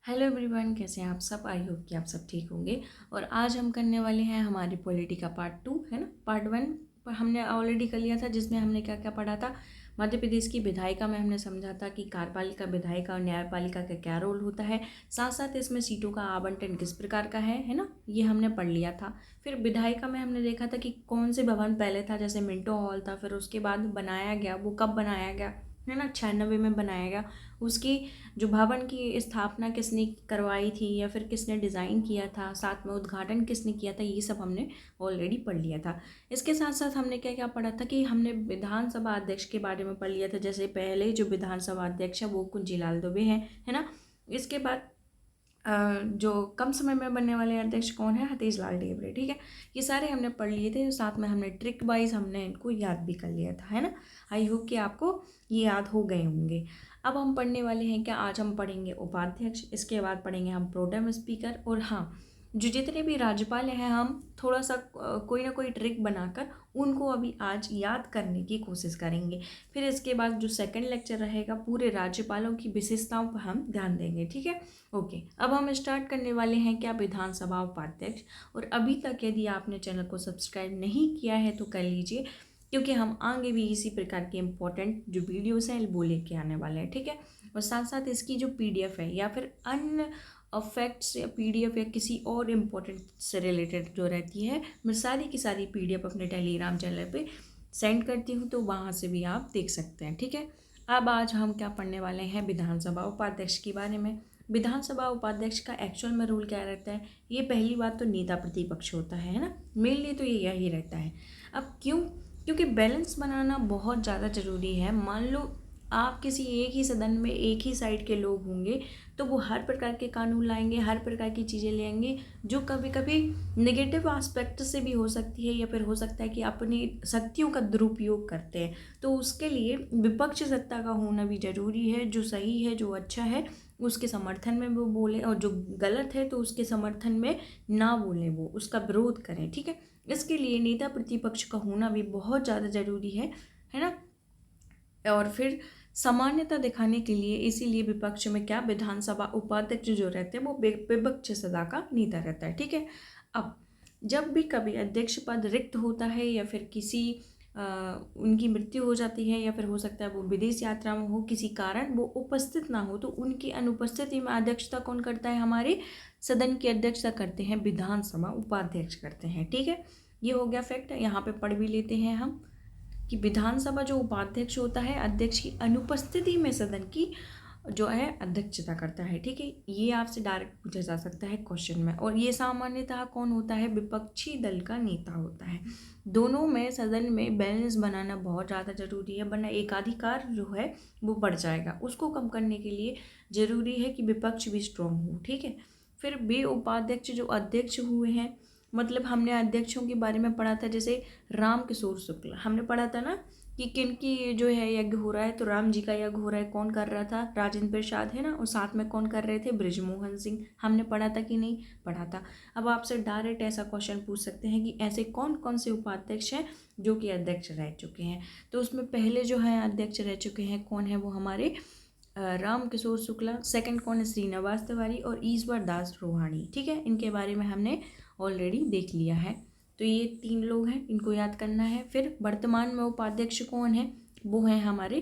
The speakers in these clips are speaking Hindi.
हेलो एवरीवन, कैसे हैं आप सब। आई होप कि आप सब ठीक होंगे। और आज हम करने वाले हैं हमारी पॉलिटी का पार्ट 2, है ना। पार्ट 1 पर हमने ऑलरेडी कर लिया था, जिसमें हमने क्या क्या पढ़ा था। मध्य प्रदेश की विधायिका में हमने समझा था कि कार्यपालिका, विधायिका और न्यायपालिका का क्या रोल होता है। साथ साथ इसमें सीटों का आवंटन किस प्रकार का है ना, ये हमने पढ़ लिया था। फिर विधायिका में हमने देखा था कि कौन से भवन पहले था, जैसे मिंटो हॉल था, फिर उसके बाद बनाया गया, वो कब बनाया गया, है ना, 96 में बनाया गया। उसकी जो भवन की स्थापना किसने करवाई थी या फिर किसने डिज़ाइन किया था, साथ में उद्घाटन किसने किया था, ये सब हमने ऑलरेडी पढ़ लिया था। इसके साथ साथ हमने क्या क्या पढ़ा था कि हमने विधानसभा अध्यक्ष के बारे में पढ़ लिया था। जैसे पहले जो विधानसभा अध्यक्ष है वो कुंजीलाल दुबे हैं, है ना। इसके बाद जो कम समय में बनने वाले अध्यक्ष कौन है, हतीश लाल ढेबरे, ठीक है। ये सारे हमने पढ़ लिए थे, साथ में हमने ट्रिक वाइज हमने इनको याद भी कर लिया था, है ना। आई होप कि आपको ये याद हो गए होंगे। अब हम पढ़ने वाले हैं क्या, आज हम पढ़ेंगे उपाध्यक्ष, इसके बाद पढ़ेंगे हम प्रोटेम स्पीकर। और हाँ, जो जितने भी राज्यपाल हैं हम थोड़ा सा कोई ना कोई ट्रिक बनाकर उनको अभी आज याद करने की कोशिश करेंगे। फिर इसके बाद जो सेकंड लेक्चर रहेगा पूरे राज्यपालों की विशेषताओं पर हम ध्यान देंगे, ठीक है। ओके, अब हम स्टार्ट करने वाले हैं क्या, विधानसभा उपाध्यक्ष। और अभी तक यदि आपने चैनल को सब्सक्राइब नहीं किया है तो कर लीजिए, क्योंकि हम आगे भी इसी प्रकार के इम्पोर्टेंट जो वीडियोस हैं वो लेके आने वाले हैं, ठीक है। और साथ साथ इसकी जो पीडीएफ है या फिर अन्य फैक्ट्स या पीडीएफ या किसी और इम्पोर्टेंट से रिलेटेड जो रहती है, मैं सारी की सारी पीडीएफ अपने टेलीग्राम चैनल पे सेंड करती हूँ, तो वहाँ से भी आप देख सकते हैं, ठीक है। अब आज हम क्या पढ़ने वाले हैं, विधानसभा उपाध्यक्ष के बारे में। विधानसभा उपाध्यक्ष का एक्चुअल में रूल क्या रहता है, ये पहली बात तो नेता प्रतिपक्ष होता है ना, मेनली तो ये यही रहता है। अब क्यों, क्योंकि बैलेंस बनाना बहुत ज़्यादा ज़रूरी है। मान लो आप किसी एक ही सदन में एक ही साइड के लोग होंगे तो वो हर प्रकार के कानून लाएंगे, हर प्रकार की चीज़ें ले आएंगे, जो कभी कभी नेगेटिव एस्पेक्ट से भी हो सकती है, या फिर हो सकता है कि अपनी शक्तियों का दुरुपयोग करते हैं। तो उसके लिए विपक्ष सत्ता का होना भी ज़रूरी है। जो सही है, जो अच्छा है, उसके समर्थन में वो बोले, और जो गलत है तो उसके समर्थन में ना बोलें, वो उसका विरोध करें, ठीक है। इसके लिए नेता प्रतिपक्ष का होना भी बहुत ज़्यादा ज़रूरी है ना। और फिर सामान्यता दिखाने के लिए इसीलिए विपक्ष में क्या, विधानसभा उपाध्यक्ष जो रहते हैं वो विपक्ष सदा का नेता रहता है, ठीक है। अब जब भी कभी अध्यक्ष पद रिक्त होता है या फिर किसी उनकी मृत्यु हो जाती है, या फिर हो सकता है वो विदेश यात्रा में हो, किसी कारण वो उपस्थित ना हो, तो उनकी अनुपस्थिति में अध्यक्षता कौन करता है, हमारे सदन की अध्यक्षता करते हैं विधानसभा उपाध्यक्ष करते हैं, ठीक है। ये हो गया फैक्ट, यहाँ पे पढ़ भी लेते हैं हम कि विधानसभा जो उपाध्यक्ष होता है, अध्यक्ष की अनुपस्थिति में सदन की जो है अध्यक्षता करता है, ठीक है। ये आपसे डायरेक्ट पूछा जा सकता है क्वेश्चन में। और ये सामान्यतः कौन होता है, विपक्षी दल का नेता होता है। दोनों में सदन में बैलेंस बनाना बहुत ज़्यादा जरूरी है, वरना एकाधिकार जो है वो बढ़ जाएगा। उसको कम करने के लिए जरूरी है कि विपक्ष भी स्ट्रांग हो, ठीक है। फिर वे उपाध्यक्ष जो अध्यक्ष हुए हैं, मतलब हमने अध्यक्षों के बारे में पढ़ा था, जैसे राम किशोर शुक्ल हमने पढ़ा था ना, कि किन की जो है यज्ञ हो रहा है, तो राम जी का यज्ञ हो रहा है, कौन कर रहा था, राजेंद्र प्रसाद, है ना। और साथ में कौन कर रहे थे, बृजमोहन सिंह। हमने पढ़ा था कि नहीं पढ़ा था। अब आपसे डायरेक्ट ऐसा क्वेश्चन पूछ सकते हैं कि ऐसे कौन कौन से उपाध्यक्ष हैं जो कि अध्यक्ष रह चुके हैं। तो उसमें पहले जो है अध्यक्ष रह चुके हैं कौन है, वो हमारे राम किशोर शुक्ला। सेकंड कौन है, श्रीनिवास तिवारी और ईश्वर दास रोहाणी, ठीक है। इनके बारे में हमने ऑलरेडी देख लिया है। तो ये 3 लोग हैं, इनको याद करना है। फिर वर्तमान में उपाध्यक्ष कौन है, वो हैं हमारे,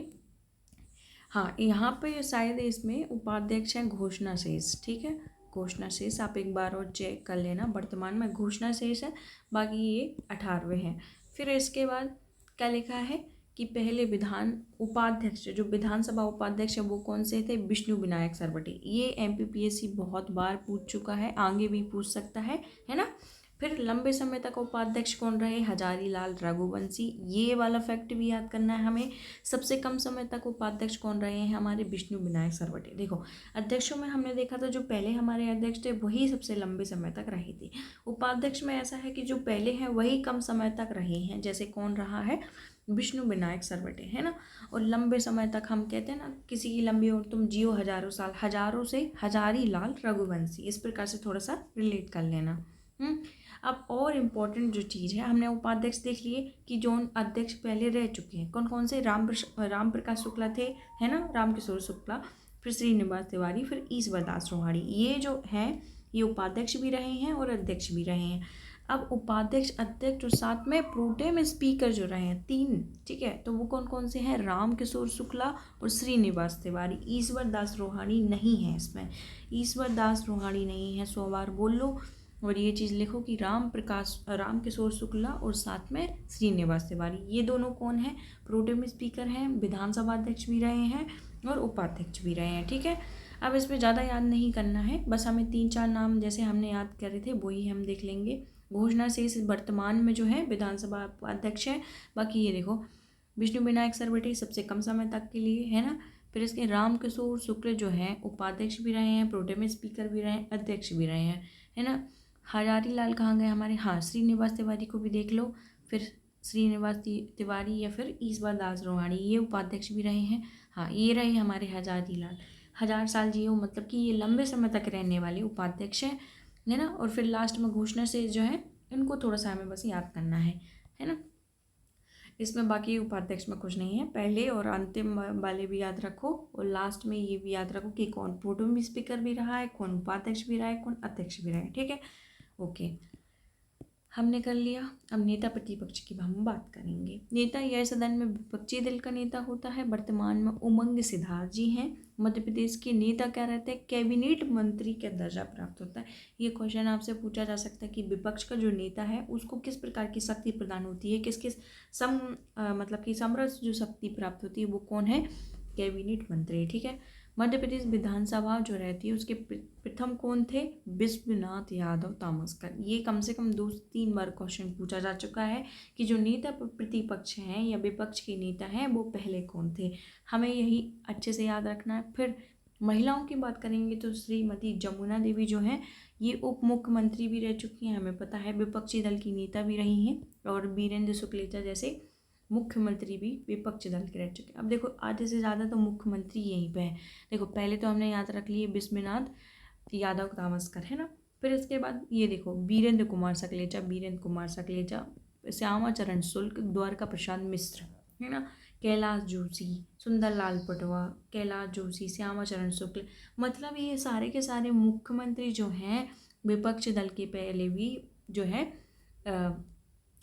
हाँ यहाँ पे शायद इसमें उपाध्यक्ष हैं घोषणा शेष, ठीक है। घोषणा शेष आप एक बार और चेक कर लेना, वर्तमान में घोषणा शेष है, बाकी ये 18वें हैं। फिर इसके बाद क्या लिखा है कि पहले विधान उपाध्यक्ष, जो विधानसभा उपाध्यक्ष है वो कौन से थे, विष्णु विनायक सरवटे। ये एमपीपीएससी बहुत बार पूछ चुका है, आगे भी पूछ सकता है ना। फिर लंबे समय तक उपाध्यक्ष कौन रहे, हजारी लाल रघुवंशी। ये वाला फैक्ट भी याद करना है हमें। सबसे कम समय तक उपाध्यक्ष कौन रहे हैं, हमारे विष्णु विनायक सरवटे। देखो अध्यक्षों में हमने देखा था जो पहले हमारे अध्यक्ष थे वही सबसे लंबे समय तक रहे थे। उपाध्यक्ष में ऐसा है कि जो पहले हैं वही कम समय तक रहे हैं, जैसे कौन रहा है, विष्णु विनायक सरवटे, है ना। और लंबे समय तक हम कहते हैं ना, किसी की लंबी उम्र तुम जियो हजारों साल, हजारों से हजारी लाल रघुवंशी, इस प्रकार से थोड़ा सा रिलेट कर लेना। अब और इम्पोर्टेंट जो चीज़ है, हमने उपाध्यक्ष देख लिए कि जो अध्यक्ष पहले रह चुके हैं कौन कौन से, राम प्रकाश शुक्ला थे, है ना, राम किशोर शुक्ला। फिर श्रीनिवास तिवारी, फिर ईश्वर दास रोहाणी। ये जो हैं ये उपाध्यक्ष भी रहे हैं और अध्यक्ष भी रहे हैं। अब उपाध्यक्ष, अध्यक्ष और साथ में प्रोटेम स्पीकर जो रहे हैं 3, ठीक है, तो वो कौन कौन से हैं? राम किशोर शुक्ला और श्रीनिवास तिवारी। ईश्वर दास रोहाणी नहीं है इसमें, ईश्वर दास रोहाणी नहीं है, 100 बार बोल लो। और ये चीज़ लिखो कि राम किशोर शुक्ला और साथ में श्रीनिवास तिवारी, ये दोनों कौन है? प्रोटेम स्पीकर हैं, विधानसभा अध्यक्ष भी रहे हैं और उपाध्यक्ष भी रहे हैं, ठीक है। अब इसमें ज़्यादा याद नहीं करना है, बस हमें 3-4 नाम जैसे हमने याद करे थे वही हम देख लेंगे। घोषणा से इस वर्तमान में जो है विधानसभा अध्यक्ष है। बाकी ये देखो, विष्णु विनायक सरवटे सबसे कम समय तक के लिए, है ना। फिर इसके राम किशोर शुक्ल जो हैं उपाध्यक्ष भी रहे हैं, प्रोटेम स्पीकर भी रहे हैं, अध्यक्ष भी रहे हैं, है ना। हजारी लाल कहाँ गए हमारे? हाँ, श्रीनिवास तिवारी को भी देख लो। फिर श्रीनिवास तिवारी या फिर ईश्वर दास रोहाणी, ये उपाध्यक्ष भी रहे हैं। हाँ, ये रहे हमारे हजारी लाल, 1000 साल जियो, मतलब कि ये लंबे समय तक रहने वाले उपाध्यक्ष हैं, है ना। और फिर लास्ट में घोषणा से जो है इनको थोड़ा सा हमें बस याद करना है ना। इसमें बाकी उपाध्यक्ष में कुछ नहीं है, पहले और अंतिम वाले भी याद रखो और लास्ट में ये भी याद रखो कि कौन प्रोटेम स्पीकर भी रहा है, कौन उपाध्यक्ष भी रहा है, कौन अध्यक्ष भी रहा है, ठीक है। ओके, हमने कर लिया। अब नेता प्रतिपक्ष की हम बात करेंगे। नेता यह सदन में विपक्षी दल का नेता होता है। वर्तमान में उमंग सिद्धार्थ जी हैं। मध्य प्रदेश के नेता क्या रहते हैं? कैबिनेट मंत्री का दर्जा प्राप्त होता है। ये क्वेश्चन आपसे पूछा जा सकता है कि विपक्ष का जो नेता है उसको किस प्रकार की शक्ति प्रदान होती है, किस किस मतलब कि समरस जो शक्ति प्राप्त होती है वो कौन है? कैबिनेट मंत्री, ठीक है। मध्य प्रदेश विधानसभा जो रहती है उसके प्रथम कौन थे? विश्वनाथ यादव तामसकर। ये कम से कम 2-3 बार क्वेश्चन पूछा जा चुका है कि जो नेता प्रतिपक्ष हैं या विपक्ष के नेता हैं वो पहले कौन थे, हमें यही अच्छे से याद रखना है। फिर महिलाओं की बात करेंगे तो श्रीमती जमुना देवी जो हैं ये उप मुख्यमंत्री भी रह चुकी हैं, हमें पता है। विपक्षी दल की नेता भी रही हैं और वीरेंद्र शुक्लेचा जैसे मुख्यमंत्री भी विपक्ष दल के रह चुके हैं। अब देखो, आधे से ज़्यादा तो मुख्यमंत्री यहीं पे है। देखो, पहले तो हमने याद रख लिए विश्वनाथ यादव तामसकर, है ना। फिर इसके बाद ये देखो, वीरेंद्र कुमार सकलेचा, श्यामाचरण शुक्ल, द्वारका प्रसाद मिश्र, है ना, कैलाश जोशी, सुंदरलाल पटवा, कैलाश जोशी, श्यामाचरण शुक्ल, मतलब ये सारे के सारे मुख्यमंत्री जो हैं विपक्ष दल के पहले भी जो है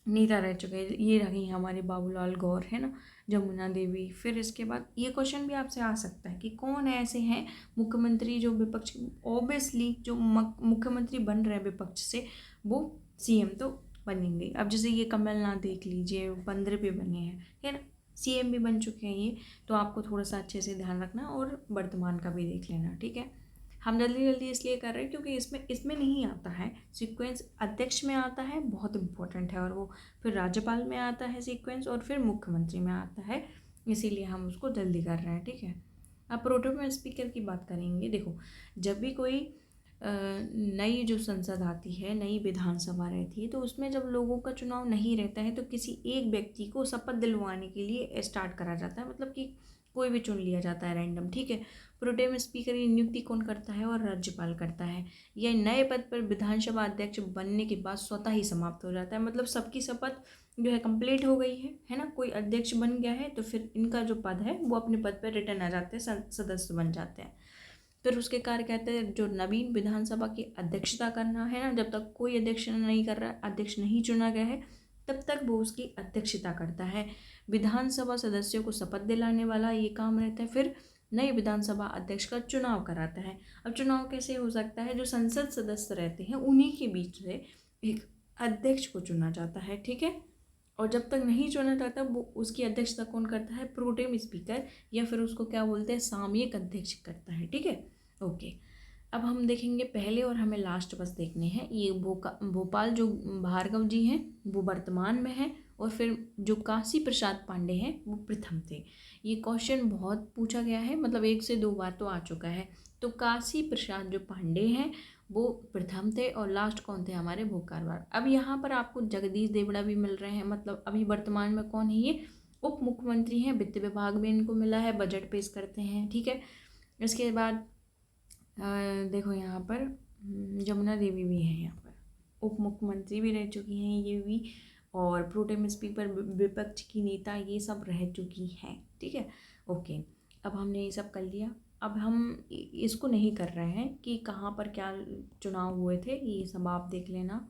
नेता रह चुके हैं। ये रही हमारे बाबूलाल गौर, है ना, जमुना देवी। फिर इसके बाद ये क्वेश्चन भी आपसे आ सकता है कि कौन ऐसे हैं मुख्यमंत्री जो विपक्ष, ऑब्वियसली जो मुख्यमंत्री बन रहे हैं विपक्ष से वो सीएम तो बनेंगे। अब जैसे ये कमलनाथ देख लीजिए, 15 पे बने हैं, है ना, सीएम भी बन चुके हैं ये, तो आपको थोड़ा सा अच्छे से ध्यान रखना और वर्तमान का भी देख लेना, ठीक है। हम जल्दी जल्दी इसलिए कर रहे हैं क्योंकि इसमें नहीं आता है सीक्वेंस, अध्यक्ष में आता है, बहुत इंपॉर्टेंट है, और वो फिर राज्यपाल में आता है सीक्वेंस, और फिर मुख्यमंत्री में आता है, इसीलिए हम उसको जल्दी कर रहे हैं, ठीक है। अब प्रोटेम स्पीकर की बात करेंगे। देखो, जब भी कोई नई जो संसद आती है, नई विधानसभा रहती है, तो उसमें जब लोगों का चुनाव नहीं रहता है तो किसी एक व्यक्ति को शपथ दिलवाने के लिए स्टार्ट करा जाता है, मतलब कि कोई भी चुन लिया जाता है रैंडम, ठीक है। प्रोटेम स्पीकर की नियुक्ति कौन करता है? और राज्यपाल करता है। यह नए पद पर विधानसभा अध्यक्ष बनने के बाद स्वतः ही समाप्त हो जाता है, मतलब सबकी शपथ जो है कंप्लीट हो गई है ना, कोई अध्यक्ष बन गया है तो फिर इनका जो पद है वो अपने पद पर रिटर्न आ जाते हैं, सदस्य बन जाते हैं। फिर उसके कार्य कहते हैं जो नवीन विधानसभा की अध्यक्षता करना है ना, जब तक कोई अध्यक्ष नहीं कर रहा है, अध्यक्ष नहीं चुना गया है, तब तक वो उसकी अध्यक्षता करता है। विधानसभा सदस्यों को शपथ दिलाने वाला ये काम रहता है। फिर नए विधानसभा अध्यक्ष का चुनाव कराता है। अब चुनाव कैसे हो सकता है? जो संसद सदस्य रहते हैं उन्हीं के बीच से एक अध्यक्ष को चुना जाता है, ठीक है। और जब तक नहीं चुना जाता वो उसकी अध्यक्षता कौन करता है? प्रोटेम स्पीकर, या फिर उसको क्या बोलते हैं, सामयिक अध्यक्ष करता है, ठीक है। ओके, अब हम देखेंगे पहले और हमें लास्ट बस देखने हैं। ये भोपाल जो भार्गव जी हैं वो वर्तमान में हैं, और फिर जो काशी प्रसाद पांडे हैं वो प्रथम थे। ये क्वेश्चन बहुत पूछा गया है, मतलब 1 से 2 बार तो आ चुका है। तो काशी प्रसाद जो पांडे हैं वो प्रथम थे, और लास्ट कौन थे? हमारे भोकारवाल। अब यहाँ पर आपको जगदीश देवड़ा भी मिल रहे हैं, मतलब अभी वर्तमान में कौन है? ये उप मुख्यमंत्री हैं, वित्त विभाग में इनको मिला है, बजट पेश करते हैं, ठीक है। इसके बाद देखो यहाँ पर जमुना देवी भी है, यहाँ पर उप मुख्यमंत्री भी रह चुकी हैं ये भी, और प्रोटेम स्पीकर विपक्ष की नेता ये सब रह चुकी हैं, ठीक है। ओके, अब हमने ये सब कर लिया। अब हम इसको नहीं कर रहे हैं कि कहाँ पर क्या चुनाव हुए थे, ये सब आप देख लेना।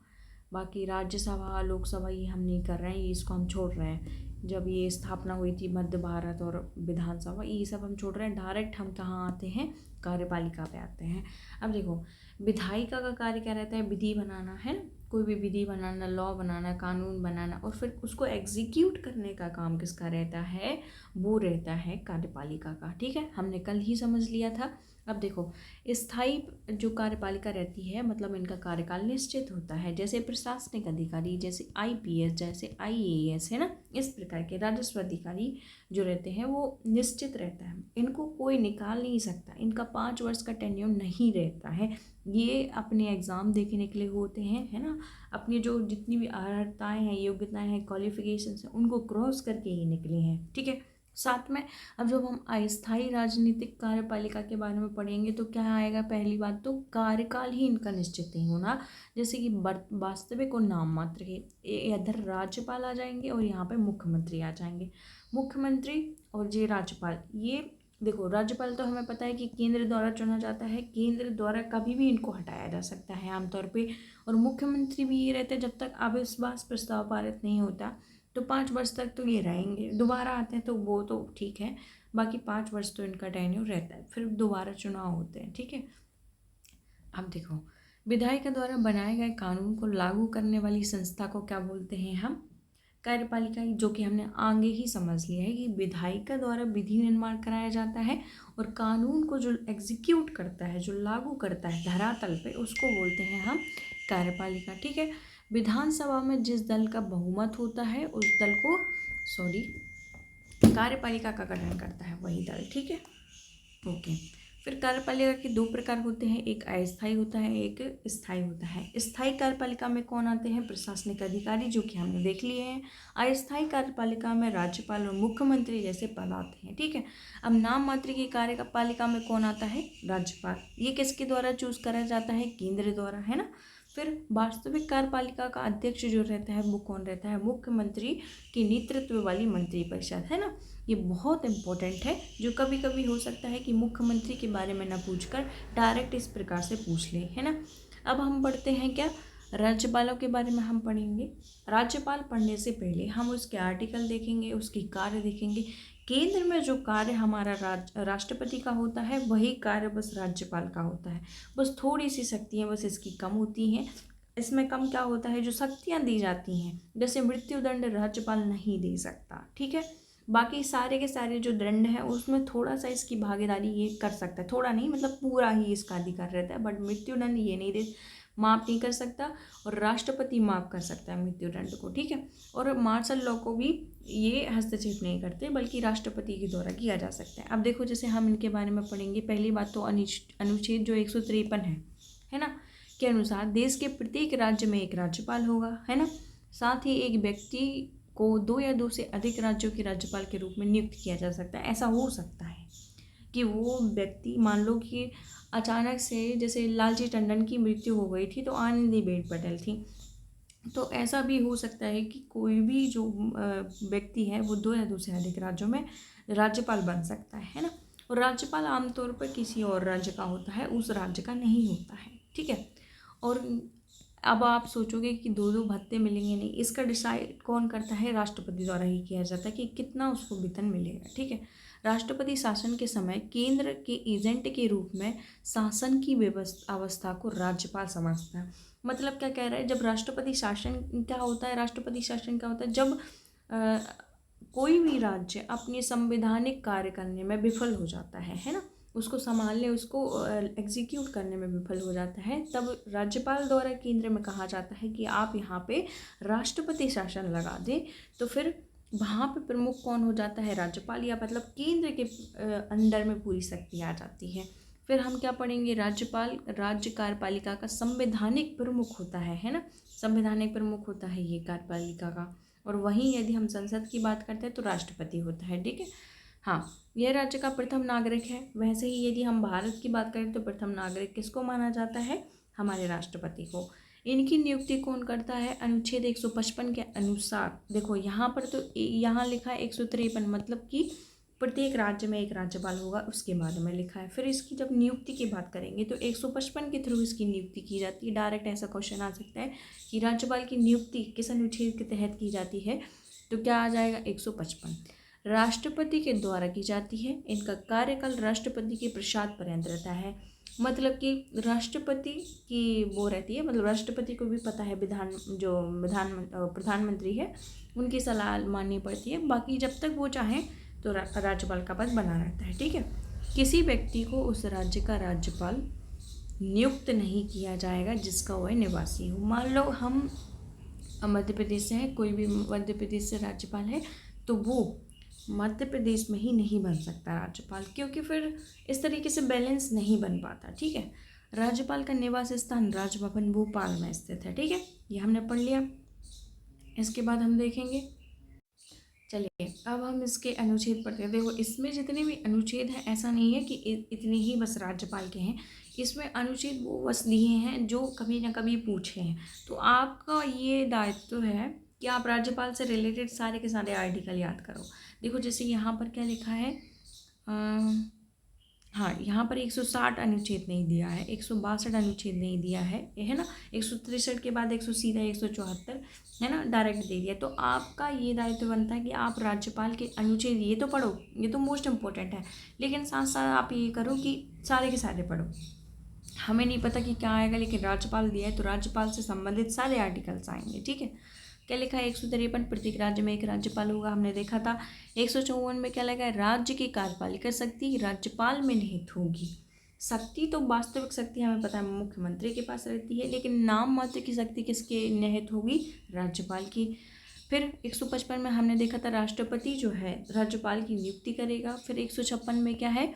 बाकी राज्यसभा लोकसभा ये हम नहीं कर रहे हैं, ये इसको हम छोड़ रहे हैं। जब ये स्थापना हुई थी मध्य भारत और विधानसभा, ये सब हम छोड़ रहे हैं। डायरेक्ट हम कहाँ आते हैं, कार्यपालिका पे आते हैं। अब देखो, विधायिका का कार्य क्या रहता है, विधि बनाना है ना, कोई भी विधि बनाना, लॉ बनाना, कानून बनाना, और फिर उसको एग्जीक्यूट करने का काम किसका रहता है, वो रहता है कार्यपालिका का। ठीक है, हमने कल ही समझ लिया था। अब देखो, स्थायी जो कार्यपालिका रहती है, मतलब इनका कार्यकाल निश्चित होता है, जैसे प्रशासनिक अधिकारी, जैसे आईपीएस, जैसे आईएएस, है ना, इस प्रकार के राजस्व अधिकारी जो रहते हैं वो निश्चित रहता है, इनको कोई निकाल नहीं सकता, इनका 5 वर्ष का टेन्योर नहीं रहता है। ये अपने एग्ज़ाम देने के लिए होते हैं, है ना, अपनी जो जितनी भी अर्हताएँ हैं, योग्यताएँ हैं, क्वालिफिकेशंस हैं, उनको क्रॉस करके ही निकले हैं। ठीक है, साथ में अब जब हम अस्थायी राजनीतिक कार्यपालिका के बारे में पढ़ेंगे तो क्या आएगा, पहली बात तो कार्यकाल ही इनका निश्चित नहीं होना, जैसे कि वास्तविक और नाम मात्र के इधर राज्यपाल आ जाएंगे और यहाँ पे मुख्यमंत्री आ जाएंगे। मुख्यमंत्री और ये राज्यपाल, ये देखो, राज्यपाल तो हमें पता है कि केंद्र द्वारा चुना जाता है, केंद्र द्वारा कभी भी इनको हटाया जा सकता है आमतौर पे। और मुख्यमंत्री भी ये रहते हैं जब तक अविश्वास प्रस्ताव पारित नहीं होता, तो 5 वर्ष तक तो ये रहेंगे। दोबारा आते हैं तो वो तो ठीक है, बाकी 5 वर्ष तो इनका टेन्योर रहता है, फिर दोबारा चुनाव होते हैं। ठीक है, अब देखो, विधायिका द्वारा बनाए गए कानून को लागू करने वाली संस्था को क्या बोलते हैं हम, कार्यपालिका, जो कि हमने आगे ही समझ लिया है कि विधायिका द्वारा विधि निर्माण कराया जाता है और कानून को जो एग्जीक्यूट करता है, जो लागू करता है धरातल पे, उसको बोलते हैं हम कार्यपालिका। ठीक है, विधानसभा में जिस दल का बहुमत होता है उस दल को कार्यपालिका का गठन करता है वही दल। ठीक है, ओके। फिर कार्यपालिका के 2 प्रकार होते हैं, एक अस्थायी होता है, एक स्थायी होता है। स्थायी कार्यपालिका में कौन आते हैं, प्रशासनिक अधिकारी, जो कि हमने देख लिए हैं। अस्थायी कार्यपालिका में राज्यपाल और मुख्यमंत्री जैसे पद आते हैं। ठीक है, अब नाम मात्र की कार्यपालिका में कौन आता है, राज्यपाल। ये किसके द्वारा चूज करा जाता है, केंद्र द्वारा, है ना। फिर वास्तविक कार्यपालिका का अध्यक्ष जो रहता है वो कौन रहता है, मुख्यमंत्री के नेतृत्व वाली मंत्रिपरिषद, है ना। ये बहुत इंपॉर्टेंट है, जो कभी कभी हो सकता है कि मुख्यमंत्री के बारे में ना पूछकर डायरेक्ट इस प्रकार से पूछ ले, है ना। अब हम पढ़ते हैं क्या, राज्यपालों के बारे में हम पढ़ेंगे। राज्यपाल पढ़ने से पहले हम उसके आर्टिकल देखेंगे, उसकी कार्य देखेंगे। केंद्र में जो कार्य हमारा राष्ट्रपति का होता है, वही कार्य बस राज्यपाल का होता है। बस थोड़ी सी शक्तियाँ बस इसकी कम होती हैं। इसमें कम क्या होता है, जो शक्तियाँ दी जाती हैं, जैसे मृत्युदंड राज्यपाल नहीं दे सकता। ठीक है, बाकी सारे के सारे जो दंड है उसमें थोड़ा सा इसकी भागीदारी ये कर सकता है, थोड़ा नहीं मतलब पूरा ही इसका अधिकार रहता है, बट मृत्युदंड ये नहीं दे, माफ़ नहीं कर सकता। और राष्ट्रपति माफ़ कर सकता है मृत्युदंड को। ठीक है, और मार्शल लॉ को भी ये हस्तक्षेप नहीं करते, बल्कि राष्ट्रपति के द्वारा किया जा सकता है। अब देखो, जैसे हम इनके बारे में पढ़ेंगे, पहली बात तो अनुच्छेद जो 153 है ना, के अनुसार देश के प्रत्येक राज्य में एक राज्यपाल होगा, है ना। साथ ही एक व्यक्ति को 2 या 2 से अधिक राज्यों के राज्यपाल के रूप में नियुक्त किया जा सकता है। ऐसा हो सकता है कि वो व्यक्ति, मान लो कि अचानक से जैसे लालजी टंडन की मृत्यु हो गई थी तो आनंदीबेन पटेल थी, तो ऐसा भी हो सकता है कि कोई भी जो व्यक्ति है वो 2 या 2 से अधिक राज्यों में राज्यपाल बन सकता है ना। और राज्यपाल आमतौर पर किसी और राज्य का होता है, उस राज्य का नहीं होता है। ठीक है, और अब आप सोचोगे कि 2-2 भत्ते मिलेंगे, नहीं, इसका डिसाइड कौन करता है, राष्ट्रपति द्वारा ही किया जाता है कि कितना उसको वेतन मिलेगा। ठीक है, राष्ट्रपति शासन के समय केंद्र के एजेंट के रूप में शासन की अवस्था को राज्यपाल समझता है। मतलब क्या कह रहा है, जब राष्ट्रपति शासन क्या होता है, राष्ट्रपति शासन क्या होता है, जब कोई भी राज्य अपने संवैधानिक कार्य करने में विफल हो जाता है ना, उसको संभालने, उसको एग्जीक्यूट करने में विफल हो जाता है, तब राज्यपाल द्वारा केंद्र में कहा जाता है कि आप यहाँ पे राष्ट्रपति शासन लगा दें। तो फिर वहाँ पे प्रमुख कौन हो जाता है, राज्यपाल, या मतलब केंद्र के अंडर में पूरी शक्ति आ जाती है। फिर हम क्या पढ़ेंगे, राज्यपाल राज्य कार्यपालिका का संवैधानिक प्रमुख होता है ना, संवैधानिक प्रमुख होता है ये कार्यपालिका का। और वहीं यदि हम संसद की बात करते हैं तो राष्ट्रपति होता है। ठीक है, हाँ, यह राज्य का प्रथम नागरिक है। वैसे ही यदि हम भारत की बात करें तो प्रथम नागरिक किसको माना जाता है, हमारे राष्ट्रपति को। इनकी नियुक्ति कौन करता है, अनुच्छेद 155 के अनुसार। देखो यहाँ पर तो यहाँ लिखा है 153, मतलब कि प्रत्येक राज्य में एक राज्यपाल होगा, उसके बारे में लिखा है। फिर इसकी जब नियुक्ति की बात करेंगे तो 155 के थ्रू इसकी नियुक्ति की जाती है। डायरेक्ट ऐसा क्वेश्चन आ सकता है कि राज्यपाल की नियुक्ति किस अनुच्छेद के तहत की जाती है, तो क्या आ जाएगा 155। राष्ट्रपति के द्वारा की जाती है। इनका कार्यकाल राष्ट्रपति के प्रसाद पर्यंत रहता है। मतलब कि राष्ट्रपति की वो रहती है, मतलब राष्ट्रपति को भी पता है प्रधानमंत्री है उनकी सलाह माननी पड़ती है। बाकी जब तक वो चाहें तो राज्यपाल का पद बना रहता है, ठीक है। किसी व्यक्ति को उस राज्य का राज्यपाल नियुक्त नहीं किया जाएगा जिसका वह निवासी हो। मान लो हम मध्य प्रदेश से हैं, कोई भी मध्य प्रदेश से राज्यपाल है तो वो मध्य प्रदेश में ही नहीं बन सकता राज्यपाल, क्योंकि फिर इस तरीके से बैलेंस नहीं बन पाता, ठीक है। राज्यपाल का निवास स्थान राजभवन भोपाल में स्थित है, ठीक है। ये हमने पढ़ लिया। इसके बाद हम देखेंगे, चलिए अब हम इसके अनुच्छेद पढ़ते हैं। देखो इसमें जितने भी अनुच्छेद हैं ऐसा नहीं है कि इतने ही बस राज्यपाल के हैं। इसमें अनुच्छेद वो बस दिए हैं जो कभी ना कभी पूछे हैं। तो आपका ये दायित्व है कि आप राज्यपाल से रिलेटेड सारे के सारे आर्टिकल याद करो। देखो जैसे यहाँ पर क्या लिखा है, हाँ यहाँ पर 160 अनुच्छेद नहीं दिया है, 162 अनुच्छेद नहीं दिया है ना। 163 के बाद सीधा 174 है ना, डायरेक्ट दे दिया। तो आपका ये दायित्व बनता है कि आप राज्यपाल के अनुच्छेद ये तो पढ़ो, ये तो मोस्ट इम्पोर्टेंट है, लेकिन साथ साथ आप ये करो कि सारे के सारे पढ़ो। हमें नहीं पता कि क्या आएगा, लेकिन राज्यपाल दिया है तो राज्यपाल से संबंधित सारे आर्टिकल्स आएंगे, ठीक है। क्या लिखा है 153 प्रत्येक राज्य में एक राज्यपाल होगा, हमने देखा था। 154 में क्या लगा है, राज्य की कार्यपालिका शक्ति राज्यपाल में निहित होगी। शक्ति तो वास्तविक शक्ति हमें पता है मुख्यमंत्री के पास रहती है, लेकिन नाम मात्र की शक्ति किसके निहित होगी, राज्यपाल की। फिर 155 में हमने देखा था राष्ट्रपति जो है राज्यपाल की नियुक्ति करेगा। फिर 156 में क्या है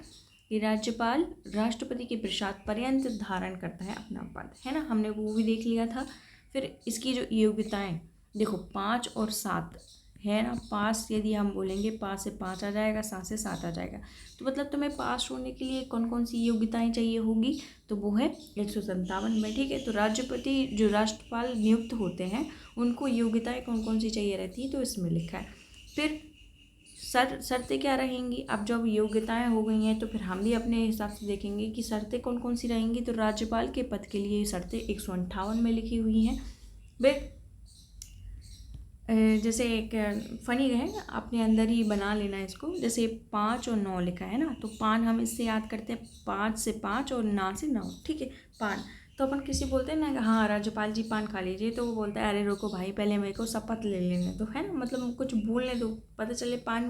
कि राज्यपाल राष्ट्रपति के प्रसाद पर्यंत धारण करता है अपना पद, है ना, हमने वो भी देख लिया था। फिर इसकी जो योग्यताएं देखो 5 और 7 है ना। 5 यदि हम बोलेंगे 5 से 5 आ जाएगा, 7 से 7 आ जाएगा। तो मतलब तुम्हें पास होने के लिए कौन कौन सी योग्यताएं चाहिए होगी, तो वो है 157 में, ठीक है। तो राष्ट्रपति जो राज्यपाल नियुक्त होते हैं उनको योग्यताएं कौन कौन सी चाहिए रहती है, तो इसमें लिखा है। फिर शर्तें क्या रहेंगी। अब जब योग्यताएं हो गई हैं तो फिर हम भी अपने हिसाब से देखेंगे कि शर्तें कौन कौन सी रहेंगी। तो राज्यपाल के पद के लिए शर्तें 158 में लिखी हुई हैं। वे जैसे एक फ़नी है, अपने अंदर ही बना लेना इसको। जैसे 5 और 9 लिखा है ना, तो पान हम इससे याद करते हैं 5 से 5 और ना से 9, ठीक है। पान तो अपन किसी बोलते हैं ना कि हाँ राज्यपाल जी पान खा लीजिए, तो वो बोलता है अरे रुको भाई पहले मेरे को शपथ ले लेने दो, है ना, मतलब कुछ बोलने दो, पता चले पान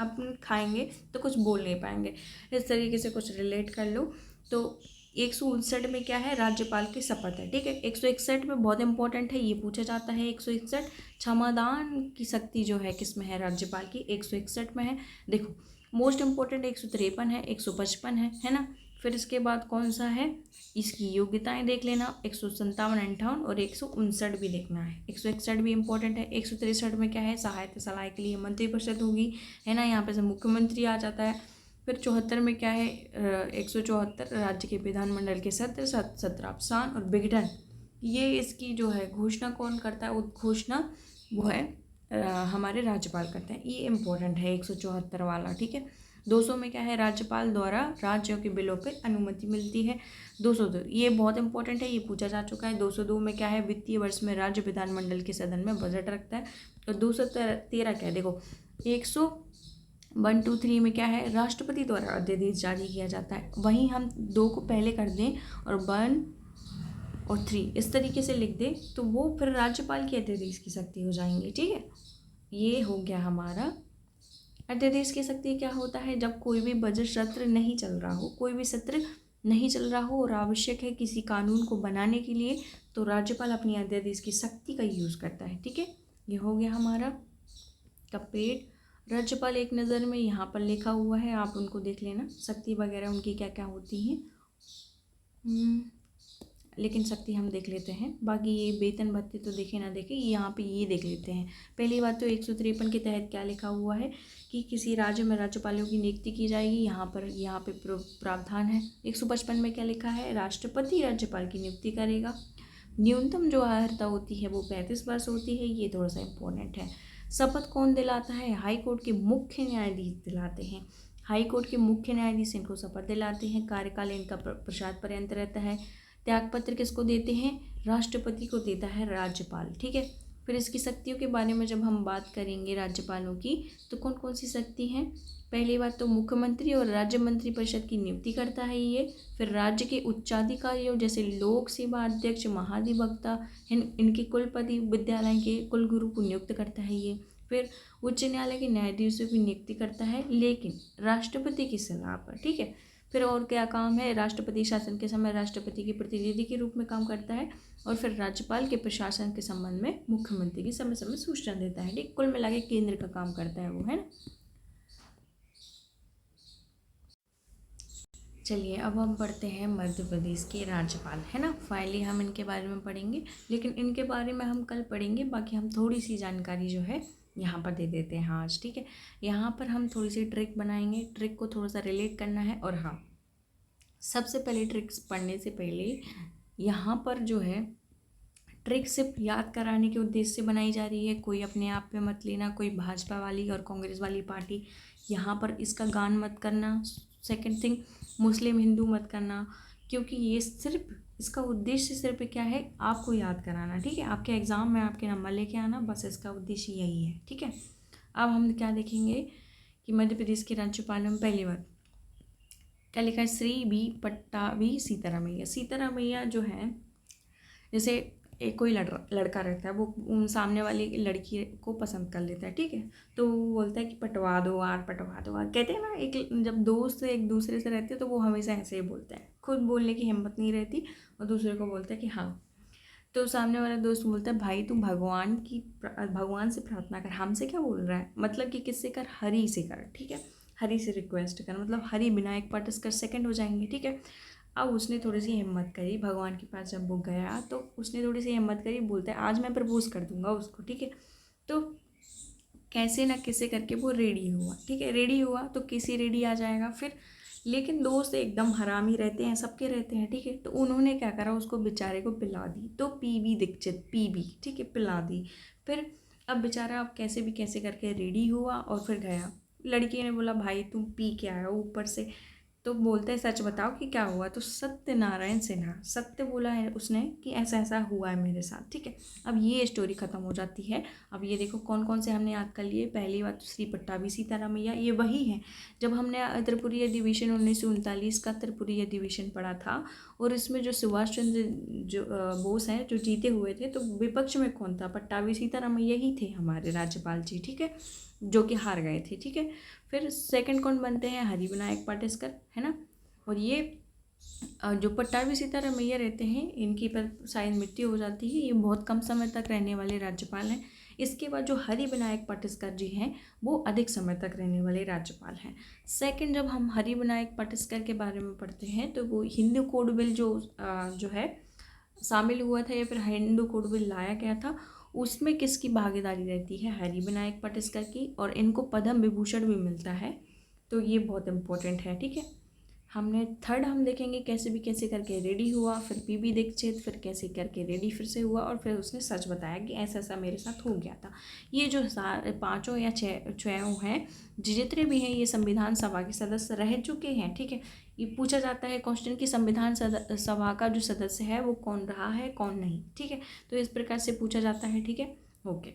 अपन खाएंगे तो कुछ बोल नहीं पाएंगे। इस तरीके से कुछ रिलेट कर लो। तो 159 में क्या है, राज्यपाल की शपथ है, ठीक है। 161 में बहुत इंपॉर्टेंट है, ये पूछा जाता है। 161 क्षमादान की शक्ति जो है किस में है, राज्यपाल की 161 में है। देखो मोस्ट इम्पोर्टेंट 153 है, 155 है ना। फिर इसके बाद कौन सा है, इसकी योग्यताएं देख लेना, 157, 58 और 159 भी देखना है। 161 भी इंपॉर्टेंट है। 163 में क्या है, सहायता सलाह के लिए मंत्रिपरिषद होगी, है ना, यहाँ पे से मुख्यमंत्री आ जाता है। फिर 74 में क्या है, 174 राज्य के विधानमंडल के सत्र अवसान और विघटन, ये इसकी जो है घोषणा कौन करता है, उद्घोषणा वो है हमारे राज्यपाल करते हैं। ये इम्पोर्टेंट है 174 वाला, ठीक है। 200 में क्या है, राज्यपाल द्वारा राज्यों के बिलों पर अनुमति मिलती है। 202 ये बहुत इंपॉर्टेंट है, ये पूछा जा चुका है। 202 में क्या है, वित्तीय वर्ष में राज्य विधानमंडल के सदन में बजट रखता है। और 213 क्या है, देखो 101, 2, 3 में क्या है, राष्ट्रपति द्वारा अध्यादेश जारी किया जाता है। वहीं हम 2 को पहले कर दें और 1 और 3 इस तरीके से लिख दें तो वो फिर राज्यपाल की अध्यादेश की शक्ति हो जाएंगी, ठीक है। ये हो गया हमारा अध्यादेश की शक्ति। क्या होता है, जब कोई भी बजट सत्र नहीं चल रहा हो, कोई भी सत्र नहीं चल रहा हो और आवश्यक है किसी कानून को बनाने के लिए, तो राज्यपाल अपनी अध्यादेश की शक्ति का यूज़ करता है, ठीक है। ये हो गया हमारा कंप्लीट। राज्यपाल एक नज़र में यहाँ पर लिखा हुआ है, आप उनको देख लेना, शक्ति वगैरह उनकी क्या क्या होती हैं। लेकिन शक्ति हम देख लेते हैं, बाकी ये वेतन भत्ते तो देखे ना देखे, यहाँ पे ये देख लेते हैं। पहली बात तो 153 के तहत क्या लिखा हुआ है कि किसी राज्य में राज्यपालों की नियुक्ति की जाएगी, यहाँ पे प्रावधान है। 155 में क्या लिखा है, राष्ट्रपति राज्यपाल की नियुक्ति करेगा। न्यूनतम जो अर्हता होती है वो 35 वर्ष होती है, ये थोड़ा सा इम्पोर्टेंट है। शपथ कौन दिलाता है? हाई कोर्ट के मुख्य न्यायाधीश दिलाते हैं। हाई कोर्ट के मुख्य न्यायाधीश इनको शपथ दिलाते हैं। कार्यकाल इनका प्रसाद पर्यंत रहता है। त्यागपत्र किसको देते हैं? राष्ट्रपति को देता है राज्यपाल। ठीक है, फिर इसकी शक्तियों के बारे में जब हम बात करेंगे राज्यपालों की, तो कौन कौन सी शक्ति हैं? पहली बात तो मुख्यमंत्री और राज्य मंत्रिपरिषद की नियुक्ति करता है ये। फिर राज्य के उच्चाधिकारियों जैसे लोक सेवा अध्यक्ष, महाधिवक्ता, इनके कुलपति, विद्यालय के कुलगुरु को नियुक्त करता है ये। फिर उच्च न्यायालय के न्यायाधीशों की नियुक्ति करता है, लेकिन राष्ट्रपति की सलाह पर। ठीक है, फिर और क्या काम है? राष्ट्रपति शासन के समय राष्ट्रपति के प्रतिनिधि के रूप में काम करता है, और फिर राज्यपाल के प्रशासन के संबंध में मुख्यमंत्री की समय समय सूचना देता है। ठीक, कुल मिला के केंद्र का काम करता है वो, है ना। चलिए अब हम पढ़ते हैं मध्य प्रदेश के राज्यपाल, है ना। फाइनली हम इनके बारे में पढ़ेंगे, लेकिन इनके बारे में हम कल पढ़ेंगे। बाकी हम थोड़ी सी जानकारी जो है यहाँ पर दे देते हैं आज। ठीक है, यहाँ पर हम थोड़ी सी ट्रिक बनाएंगे, ट्रिक को थोड़ा सा रिलेट करना है। और हाँ, सबसे पहले ट्रिक्स पढ़ने से पहले यहाँ पर जो है ट्रिक सिर्फ याद कराने के उद्देश्य से बनाई जा रही है। कोई अपने आप पे मत लेना, कोई भाजपा वाली और कांग्रेस वाली पार्टी यहाँ पर इसका गान मत करना। सेकंड थिंग, मुस्लिम हिंदू मत करना, क्योंकि ये सिर्फ इसका उद्देश्य सिर्फ क्या है? आपको याद कराना। ठीक है, आपके एग्ज़ाम में आपके नंबर लेके आना, बस इसका उद्देश्य यही है। ठीक है, अब हम क्या देखेंगे कि मध्य प्रदेश के राज्यपालों में पहली बात क्या लिखा है? श्री बी पट्टाभी सीतारामैया। सीतारामैया जो है, जैसे एक कोई लड़का रहता है, वो सामने वाली लड़की को पसंद कर लेता है। ठीक है, तो वो बोलता है कि पटवा दो यार, पटवा दो यार। कहते हैं ना, एक जब दोस्त एक दूसरे से रहते हैं तो वो हमेशा ऐसे ही बोलता है, खुद बोलने की हिम्मत नहीं रहती और दूसरे को बोलता है कि हाँ। तो सामने वाला दोस्त बोलता है, भाई तू भगवान से प्रार्थना कर, हमसे क्या बोल रहा है? मतलब कि किससे कर? हरि से कर। ठीक है, हरि से रिक्वेस्ट कर, मतलब हरि विनायक पाटस्कर सेकंड हो जाएंगे। ठीक है, अब उसने थोड़ी सी हिम्मत करी, भगवान के पास जब वो गया तो उसने थोड़ी सी हिम्मत करी, बोलता है आज मैं प्रपोज कर दूंगा उसको। ठीक है, तो कैसे ना कैसे करके वो रेडी हुआ। ठीक है, रेडी हुआ तो किसी रेडी आ जाएगा फिर, लेकिन दोस्त एकदम हरामी रहते हैं, सबके रहते हैं। ठीक है, तो उन्होंने क्या करा, उसको बेचारे को पिला दी। तो पीबी दीक्षित, पीबी, ठीक है, पिला दी। फिर अब बेचारा अब कैसे भी कैसे करके रेडी हुआ और फिर गया। लड़की ने बोला, भाई तुम पी के आए हो ऊपर से, तो बोलता है सच बताओ कि क्या हुआ। तो सत्यनारायण सिन्हा, सत्य बोला है उसने कि ऐसा ऐसा हुआ है मेरे साथ। ठीक है, अब ये स्टोरी ख़त्म हो जाती है। अब ये देखो कौन कौन से हमने याद कर लिए। पहली बात तो श्री पट्टाभी सीतारामैया, ये वही है जब हमने त्रिपुरी अधिवेशन 1939 का त्रिपुरी अधिवेशन पढ़ा था, और इसमें जो सुभाष चंद्र जो बोस हैं जो जीते हुए थे, तो विपक्ष में कौन था? पट्टाभी सीतारामैया ही थे हमारे राज्यपाल जी। ठीक है, जो कि हार गए थे। ठीक है, फिर सेकंड कौन बनते हैं? हरि विनायक पाटस्कर, है ना। और ये जो पट्टाभी सीतारामैया रहते हैं, इनकी पर शायद मृत्यु हो जाती है। ये बहुत कम समय तक रहने वाले राज्यपाल हैं। इसके बाद जो हरि विनायक पाटस्कर जी हैं, वो अधिक समय तक रहने वाले राज्यपाल हैं। सेकंड, जब हम हरि विनायक पाटस्कर के बारे में पढ़ते हैं, तो वो हिंदू कोड बिल जो है शामिल हुआ था, या फिर हिंदू कोड बिल लाया गया था, उसमें किसकी भागीदारी रहती है? हरि विनायक पाटस्कर की, और इनको पद्म विभूषण भी मिलता है। तो ये बहुत इम्पोर्टेंट है। ठीक है, हमने थर्ड हम देखेंगे कैसे भी कैसे करके रेडी हुआ, फिर पीबी दीक्षित, फिर कैसे करके रेडी फिर से हुआ, और फिर उसने सच बताया कि ऐसा ऐसा मेरे साथ हो गया था। ये जो पाँचों या छः हैं, जितने भी हैं, ये संविधान सभा के सदस्य रह चुके हैं। ठीक है, ये पूछा जाता है क्वेश्चन कि संविधान सभा का जो सदस्य है वो कौन रहा है कौन नहीं। ठीक है, तो इस प्रकार से पूछा जाता है। ठीक है, ओके।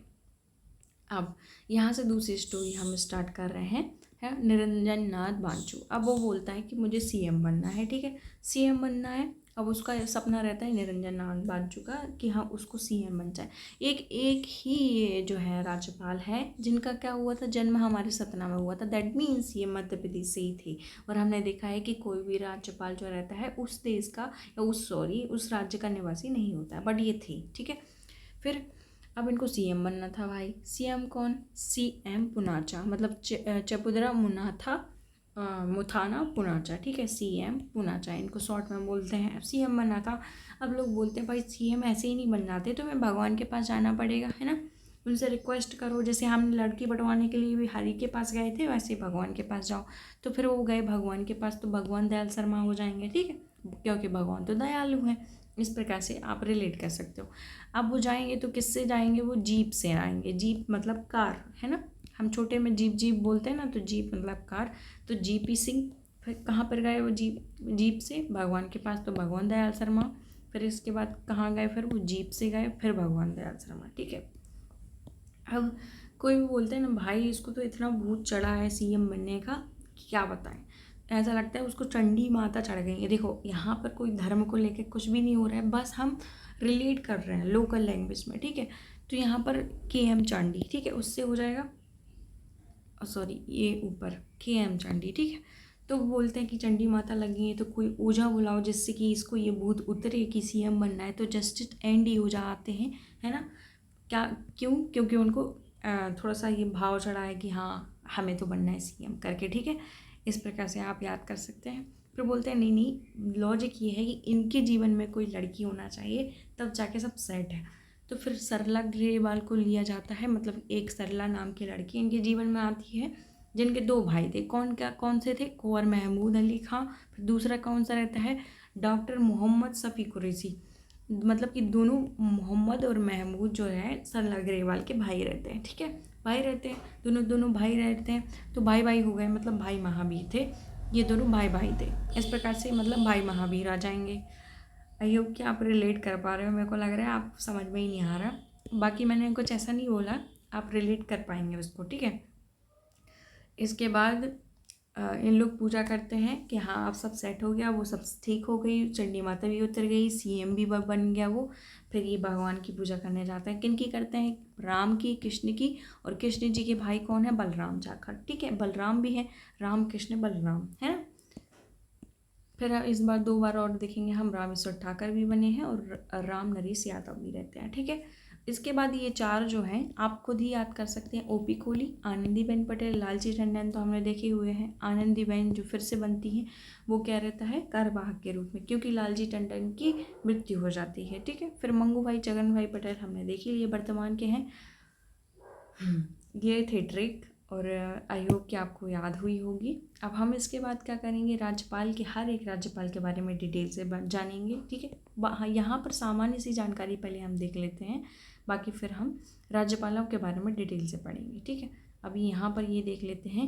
अब यहाँ से दूसरी स्टोरी हम स्टार्ट कर रहे हैं, है निरंजन नाथ बांचू। अब वो बोलता है कि मुझे सीएम बनना है। ठीक है, सीएम बनना है। अब उसका सपना रहता है निरंजन नाथ बांचू का कि हाँ उसको सीएम बन जाए। एक ही ये जो है राज्यपाल है जिनका क्या हुआ था, जन्म हमारे सतना में हुआ था। दैट मीन्स ये मध्य प्रदेश से ही थे। और हमने देखा है कि कोई भी राज्यपाल जो रहता है उस देश का या उस राज्य का निवासी नहीं होता है, बट ये थे। ठीक है, फिर अब इनको सीएम बनना था भाई। सीएम कौन? सीएम पुनाचा, मतलब चपुदरा मुथाना पुनाचा। ठीक है, सीएम पुनाचा, इनको शॉर्ट में बोलते हैं। सीएम बनना था। अब लोग बोलते हैं भाई सीएम ऐसे ही नहीं बन जाते, तो मैं भगवान के पास जाना पड़ेगा, है ना। उनसे रिक्वेस्ट करो, जैसे हम लड़की बंटवाने के लिए भी हरि के पास गए थे, वैसे ही भगवान के पास जाओ। तो फिर वो गए भगवान के पास, तो भगवान दयाल शर्मा हो जाएंगे। ठीक है, क्योंकि भगवान तो दयालु हैं। इस प्रकार से आप रिलेट कर सकते हो। अब वो जाएंगे तो किससे जाएंगे, वो जीप से आएंगे। जीप मतलब कार, है ना, हम छोटे में जीप जीप बोलते हैं ना, तो जीप मतलब कार। तो जीपी सिंह फिर कहाँ पर गए वो, जीप से भगवान के पास, तो भगवान दयाल शर्मा। फिर इसके बाद कहाँ गए, फिर वो जीप से गए, फिर भगवान दयाल शर्मा। ठीक है। अब कोई भी बोलते हैं ना, भाई इसको तो इतना भूत चढ़ा है सीएम बनने का, क्या बताएं। ऐसा लगता है उसको चंडी माता चढ़ गई है। देखो यहाँ पर कोई धर्म को लेकर कुछ भी नहीं हो रहा है, बस हम रिलेट कर रहे हैं लोकल लैंग्वेज में। ठीक है। तो यहाँ पर KM चांडी, ठीक है, उससे हो जाएगा, सॉरी ये ऊपर KM चांडी। ठीक है। तो बोलते हैं कि चंडी माता लगी है, तो कोई ओझा बुलाओ जिससे कि इसको ये भूत उतरे कि सीएम बनना है। तो जस्टिस एंड ओझा आते हैं, है ना। क्या, क्यों, क्योंकि उनको थोड़ा सा ये भाव चढ़ा है कि हाँ हमें तो बनना है सीएम करके। ठीक है। इस प्रकार से आप याद कर सकते हैं। फिर बोलते हैं नहीं नहीं, लॉजिक ये है कि इनके जीवन में कोई लड़की होना चाहिए, तब जाके सब सेट है। तो फिर सरला ग्रेवाल को लिया जाता है, मतलब एक सरला नाम की लड़की इनके जीवन में आती है, जिनके 2 भाई थे। कौन से थे, कुंवर महमूद अली खां। फिर दूसरा कौन सा रहता है, डॉक्टर मोहम्मद शफी कुरैशी। मतलब कि दोनों मोहम्मद और महमूद जो है सरला ग्रेवाल के भाई रहते हैं। ठीक है, भाई रहते हैं, दोनों भाई रहते हैं, तो भाई भाई हो गए, मतलब भाई महावीर थे। ये दोनों भाई भाई थे। इस प्रकार से मतलब भाई महावीर आ जाएंगे। आई होप कि आप रिलेट कर पा रहे हो। मेरे को लग रहा है आप समझ में ही नहीं आ रहा, बाकी मैंने कुछ ऐसा नहीं बोला, आप रिलेट कर पाएंगे उसको। ठीक है। इसके बाद इन लोग पूजा करते हैं कि हाँ अब सब सेट हो गया, वो सब ठीक हो गई, चंडी माता भी उतर गई, सीएम भी बन गया वो। फिर ये भगवान की पूजा करने जाते हैं। किन की करते हैं, राम की, कृष्ण की। और कृष्ण जी के भाई कौन है, बलराम जाखड़। ठीक है, बलराम भी है, राम कृष्ण बलराम, है ना। फिर इस बार 2 बार और देखेंगे हम, रामेश्वर ठाकर भी बने हैं और राम नरेश यादव भी रहते हैं। ठीक है। इसके बाद ये 4 जो हैं आप खुद ही याद कर सकते हैं, OP कोहली, आनंदीबेन पटेल, लालजी टंडन तो हमने देखे हुए हैं। आनंदीबेन जो फिर से बनती हैं, वो क्या रहता है, कार्यवाहक के रूप में, क्योंकि लालजी टंडन की मृत्यु हो जाती है। ठीक है। फिर मंगू भाई छगन भाई पटेल हमने देख ही लिए, वर्तमान के हैं। ये थे ट्रिक, और आई होप कि आपको याद हुई होगी। अब हम इसके बाद क्या करेंगे, राज्यपाल के, हर एक राज्यपाल के बारे में डिटेल से जानेंगे। ठीक है। यहाँ पर सामान्य सी जानकारी पहले हम देख लेते हैं, बाकी फिर हम राज्यपालों के बारे में डिटेल से पढ़ेंगे। ठीक है। अभी यहाँ पर ये देख लेते हैं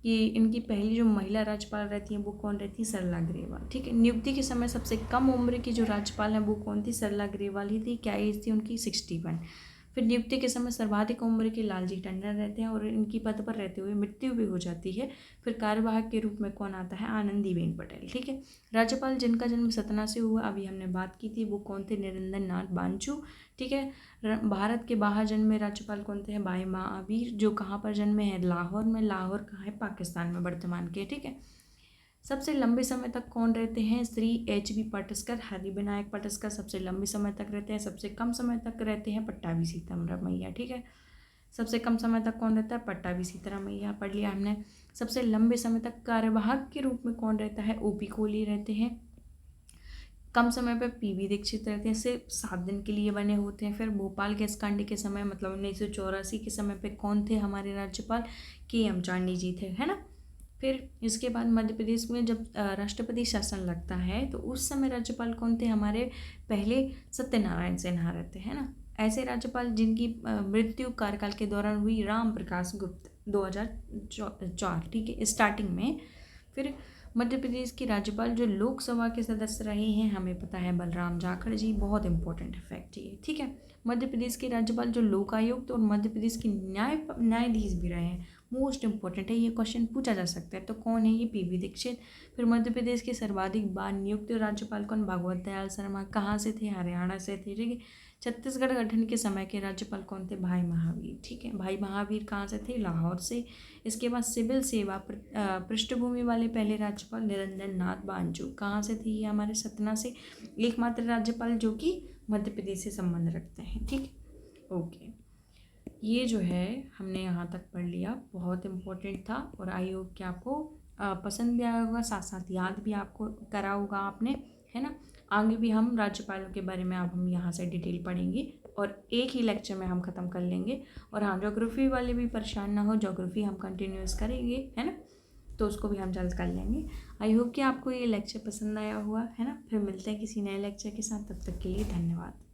कि इनकी पहली जो महिला राज्यपाल रहती हैं वो कौन रहती है, सरला ग्रेवाल। ठीक है। नियुक्ति के समय सबसे कम उम्र की जो राज्यपाल है वो कौन थी, सरला ग्रेवाल ही थी। क्या एज थी उनकी, 61। फिर नियुक्ति के समय सर्वाधिक उम्र के लालजी टंडन रहते हैं और इनकी पद पर रहते हुए मृत्यु भी हो जाती है। फिर कार्यवाहक के रूप में कौन आता है, आनंदीबेन पटेल। ठीक है। राज्यपाल जिनका जन्म सतना से हुआ, अभी हमने बात की थी, वो कौन थे, निरंजन नाथ बांचू। ठीक है। भारत के बाहर जन्मे राज्यपाल कौन थे, भाई महावीर, जो कहाँ पर जन्मे हैं, लाहौर में। लाहौर कहाँ है, पाकिस्तान में वर्तमान के। ठीक है। सबसे लंबे समय तक कौन रहते हैं, श्री HB पटस्कर, हरिविनायक पटस्कर सबसे लंबे समय तक रहते हैं। सबसे कम समय तक रहते हैं पट्टाभी सीतारामैया। ठीक है। सबसे कम समय तक कौन रहता है, पट्टाभी सीतारामैया, पढ़ लिया हमने। सबसे लंबे समय तक कार्यवाहक के रूप में कौन रहता है, OP कोहली रहते हैं। कम समय पर PV दीक्षित रहते हैं, सिर्फ 7 दिन के लिए बने होते हैं। फिर भोपाल गैस कांड के समय, मतलब 1984 के समय पे कौन थे हमारे राज्यपाल, KM चांडी जी थे, है ना। फिर इसके बाद मध्य प्रदेश में जब राष्ट्रपति शासन लगता है, तो उस समय राज्यपाल कौन थे हमारे, पहले सत्यनारायण सिन्हा रहते हैं ना। ऐसे राज्यपाल जिनकी मृत्यु कार्यकाल के दौरान हुई, राम प्रकाश गुप्त, 2004। ठीक है, स्टार्टिंग में। फिर मध्य प्रदेश के राज्यपाल जो लोकसभा के सदस्य रहे हैं, हमें पता है बलराम जाखड़ जी, बहुत इंपॉर्टेंट फैक्ट ये। ठीक है। मध्य प्रदेश के राज्यपाल जो लोकायुक्त और मध्य प्रदेश के न्यायाधीश भी रहे हैं, मोस्ट इंपॉर्टेंट है, ये क्वेश्चन पूछा जा सकता है। तो कौन है ये, PV दीक्षित। फिर मध्य प्रदेश के सर्वाधिक बार नियुक्त राज्यपाल कौन, भगवत दयाल शर्मा, कहाँ से थे, हरियाणा से थे। ठीक है। छत्तीसगढ़ गठन के समय के राज्यपाल कौन थे, भाई महावीर। ठीक है। भाई महावीर कहाँ से थे, लाहौर से। इसके बाद सिविल सेवा पृष्ठभूमि वाले पहले राज्यपाल निरंजन नाथ बांचू, कहाँ से थे ये, हमारे सतना से। एकमात्र राज्यपाल जो कि मध्य प्रदेश से संबंध रखते हैं। ठीक, ओके। ये जो है हमने यहाँ तक पढ़ लिया, बहुत इम्पोर्टेंट था, और आई होप कि आपको पसंद भी आया होगा, साथ साथ याद भी आपको करा होगा आपने, है ना। आगे भी हम राज्यपालों के बारे में अब हम यहाँ से डिटेल पढ़ेंगे, और एक ही लेक्चर में हम ख़त्म कर लेंगे। और हाँ, ज्योग्राफी वाले भी परेशान ना हो, ज्योग्राफी हम कंटिन्यूस करेंगे, है ना। तो उसको भी हम जल्द कर लेंगे। आई होप कि आपको ये लेक्चर पसंद आया हुआ है ना। फिर मिलते हैं किसी नए लेक्चर के साथ, तब तक के लिए धन्यवाद।